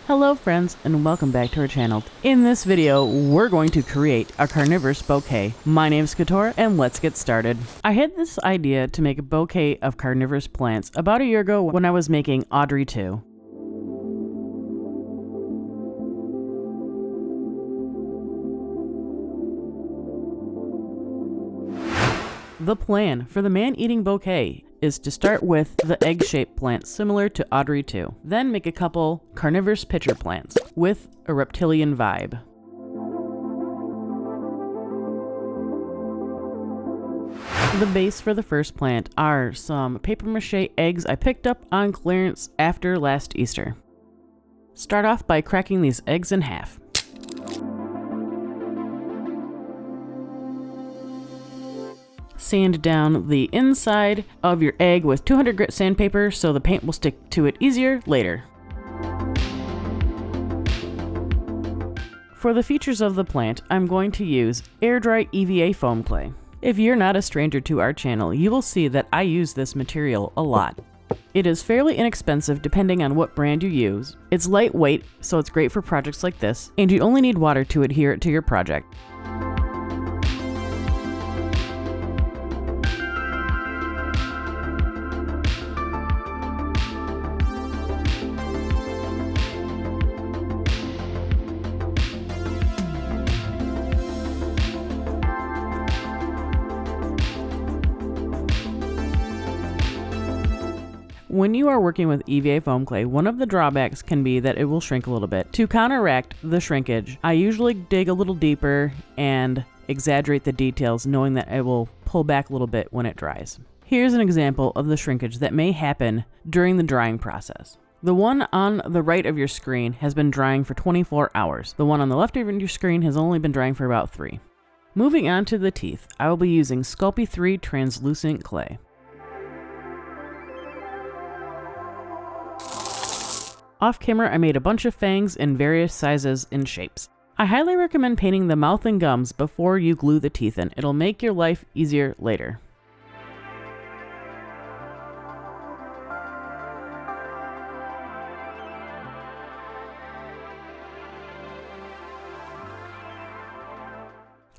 Hello friends, and welcome back to our channel. In this video, we're going to create a carnivorous bouquet. My name is Couture, and let's get started. I had this idea to make a bouquet of carnivorous plants about a year ago when I was making Ochre 2. The plan for the man-eating bouquet is to start with the egg-shaped plants similar to Ochre 2. Then make a couple carnivorous pitcher plants with a reptilian vibe. The base for the first plant are some paper mache eggs I picked up on clearance after last Easter. Start off by cracking these eggs in half. Sand down the inside of your egg with 200 grit sandpaper so the paint will stick to it easier later. For the features of the plant, I'm going to use air dry EVA foam clay. If you're not a stranger to our channel, you will see that I use this material a lot. It is fairly inexpensive depending on what brand you use. It's lightweight, so it's great for projects like this, and you only need water to adhere it to your project. When you are working with EVA foam clay, one of the drawbacks can be that it will shrink a little bit. To counteract the shrinkage, I usually dig a little deeper and exaggerate the details, knowing that it will pull back a little bit when it dries. Here's an example of the shrinkage that may happen during the drying process. The one on the right of your screen has been drying for 24 hours. The one on the left of your screen has only been drying for about 3. Moving on to the teeth, I will be using Sculpey 3 translucent clay. Off camera, I made a bunch of fangs in various sizes and shapes. I highly recommend painting the mouth and gums before you glue the teeth in. It'll make your life easier later.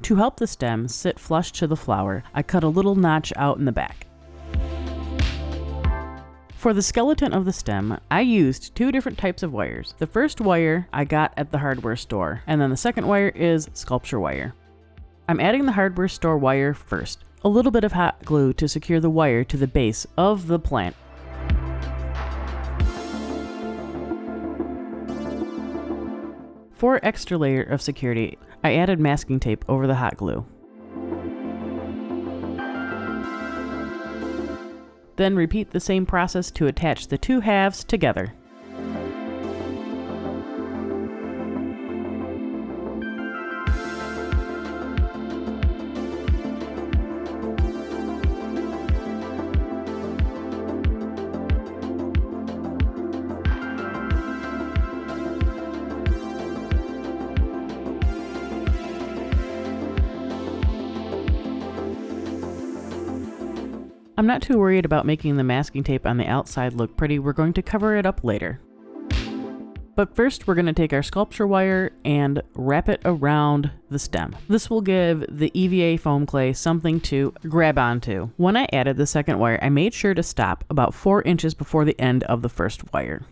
To help the stem sit flush to the flower, I cut a little notch out in the back. For the skeleton of the stem, I used 2 different types of wires. The first wire I got at the hardware store, and then the second wire is sculpture wire. I'm adding the hardware store wire first. A little bit of hot glue to secure the wire to the base of the plant. For extra layer of security, I added masking tape over the hot glue. Then repeat the same process to attach the 2 halves together. I'm not too worried about making the masking tape on the outside look pretty. We're going to cover it up later. But first, we're going to take our sculpture wire and wrap it around the stem. This will give the EVA foam clay something to grab onto. When I added the second wire, I made sure to stop about 4 inches before the end of the first wire.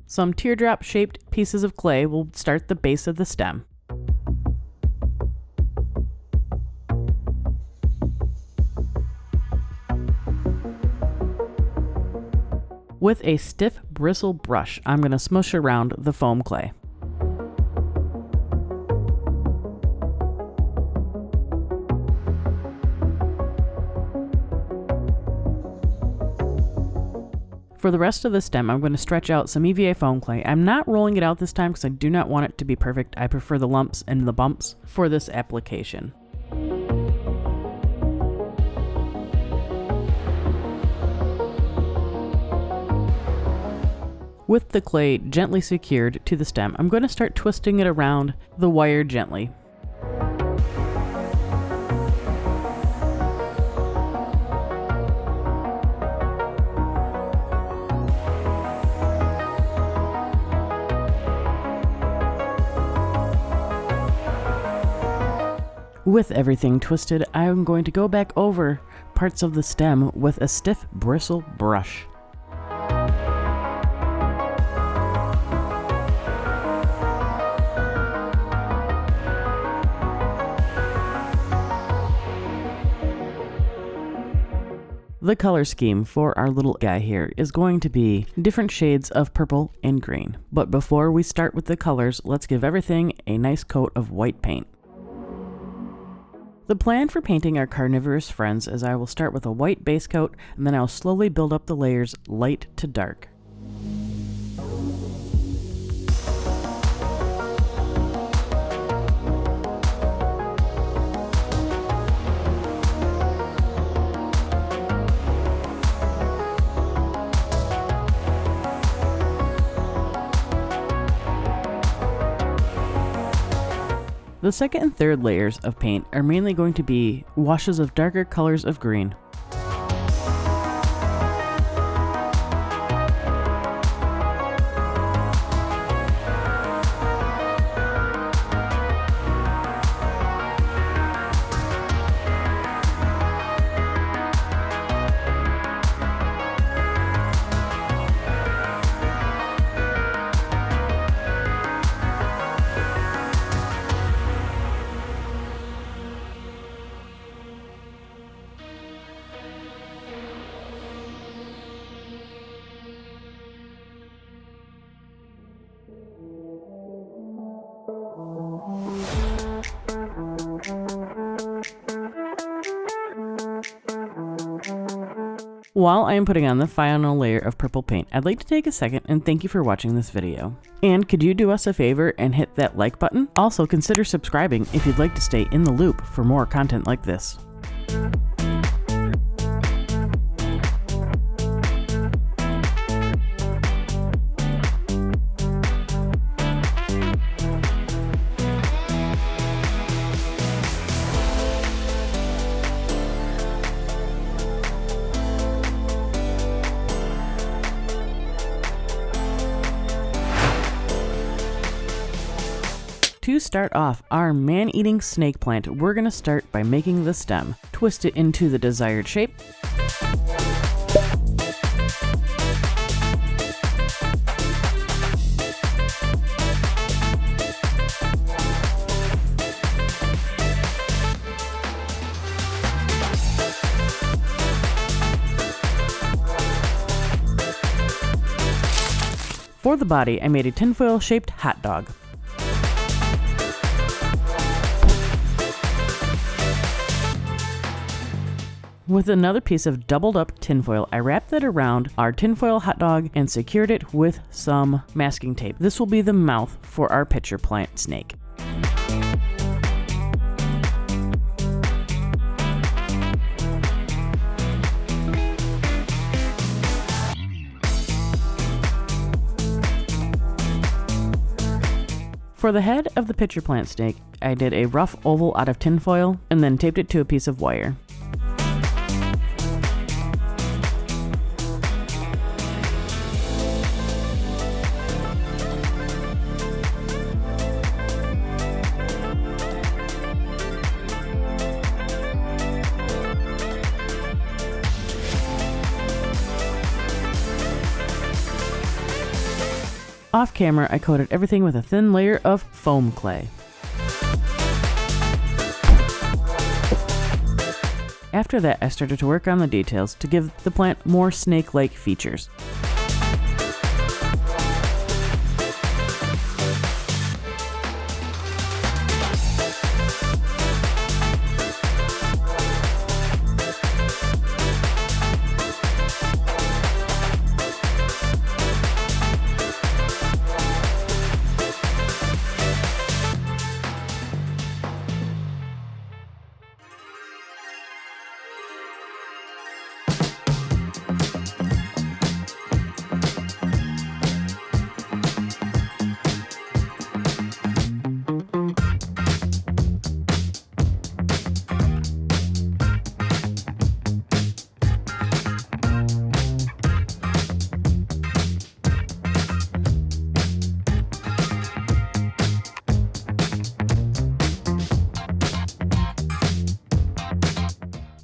Some teardrop-shaped pieces of clay will start the base of the stem. With a stiff bristle brush, I'm going to smush around the foam clay. For the rest of the stem, I'm going to stretch out some EVA foam clay. I'm not rolling it out this time because I do not want it to be perfect. I prefer the lumps and the bumps for this application. With the clay gently secured to the stem, I'm going to start twisting it around the wire gently. With everything twisted, I'm going to go back over parts of the stem with a stiff bristle brush. The color scheme for our little guy here is going to be different shades of purple and green. But before we start with the colors, let's give everything a nice coat of white paint. The plan for painting our carnivorous friends is I will start with a white base coat, and then I'll slowly build up the layers light to dark. The second and third layers of paint are mainly going to be washes of darker colors of green. While I am putting on the final layer of purple paint, I'd like to take a second and thank you for watching this video. And could you do us a favor and hit that like button? Also consider subscribing if you'd like to stay in the loop for more content like this. To start off our man-eating snake plant, we're going to start by making the stem. Twist it into the desired shape. For the body, I made a tinfoil shaped hot dog. With another piece of doubled up tinfoil, I wrapped it around our tinfoil hot dog and secured it with some masking tape. This will be the mouth for our pitcher plant snake. For the head of the pitcher plant snake, I did a rough oval out of tinfoil and then taped it to a piece of wire. Off camera, I coated everything with a thin layer of foam clay. After that, I started to work on the details to give the plant more snake-like features.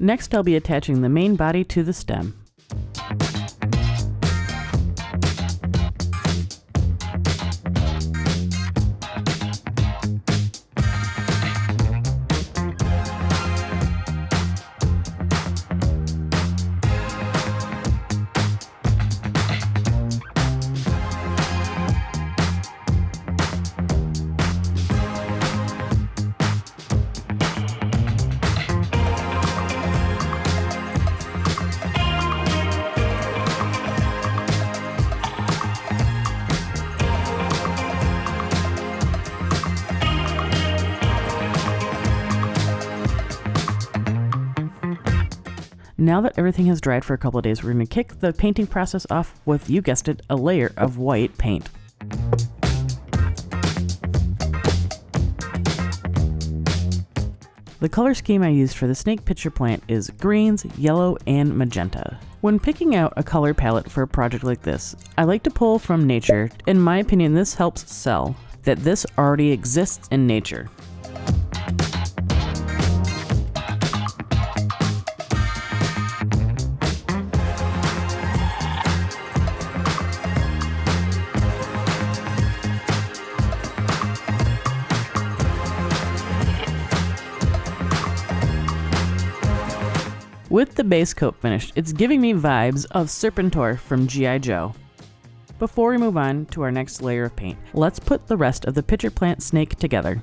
Next, I'll be attaching the main body to the stem. Now that everything has dried for a couple of days, we're going to kick the painting process off with, you guessed it, a layer of white paint. The color scheme I used for the snake pitcher plant is greens, yellow, and magenta. When picking out a color palette for a project like this, I like to pull from nature. In my opinion, this helps sell that this already exists in nature. With the base coat finished, it's giving me vibes of Serpentor from G.I. Joe. Before we move on to our next layer of paint, let's put the rest of the pitcher plant snake together.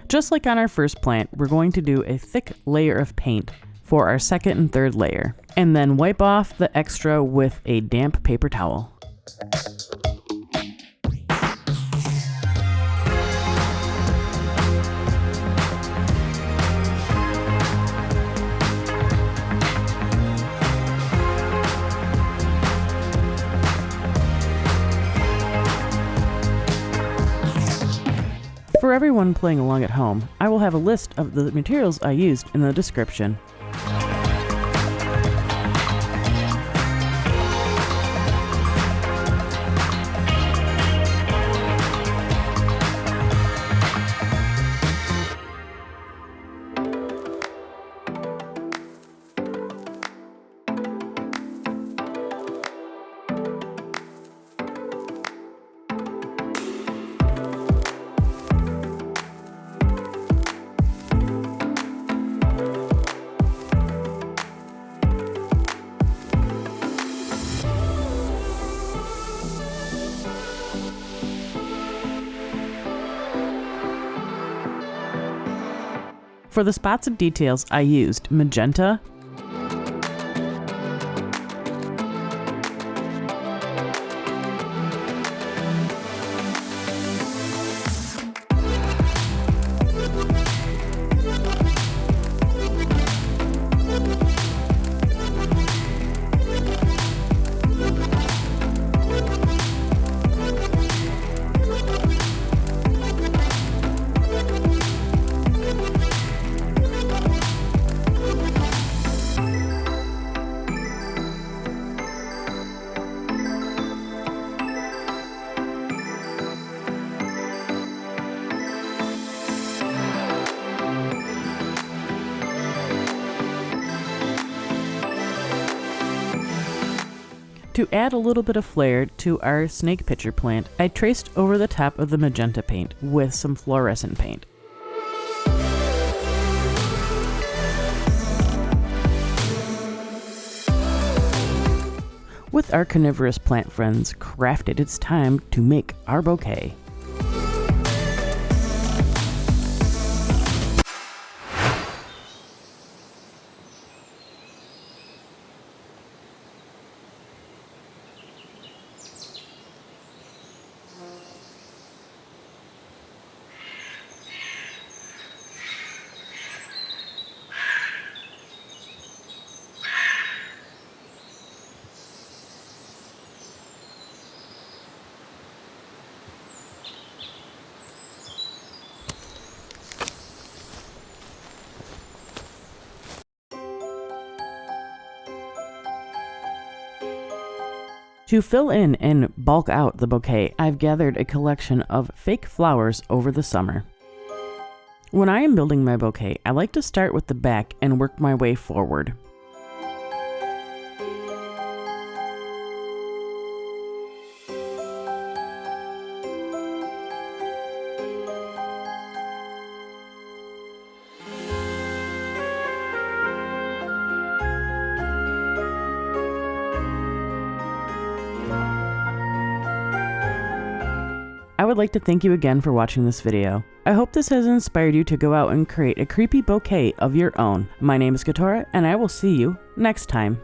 Just like on our first plant, we're going to do a thick layer of paint for our second and third layer, and then wipe off the extra with a damp paper towel. For everyone playing along at home, I will have a list of the materials I used in the description. For the spots of details, I used magenta, To add a little bit of flair to our snake pitcher plant, I traced over the top of the magenta paint with some fluorescent paint. With our carnivorous plant friends crafted, it's time to make our bouquet. To fill in and bulk out the bouquet, I've gathered a collection of fake flowers over the summer. When I am building my bouquet, I like to start with the back and work my way forward. I would like to thank you again for watching this video. I hope this has inspired you to go out and create a creepy bouquet of your own. My name is Katora, and I will see you next time.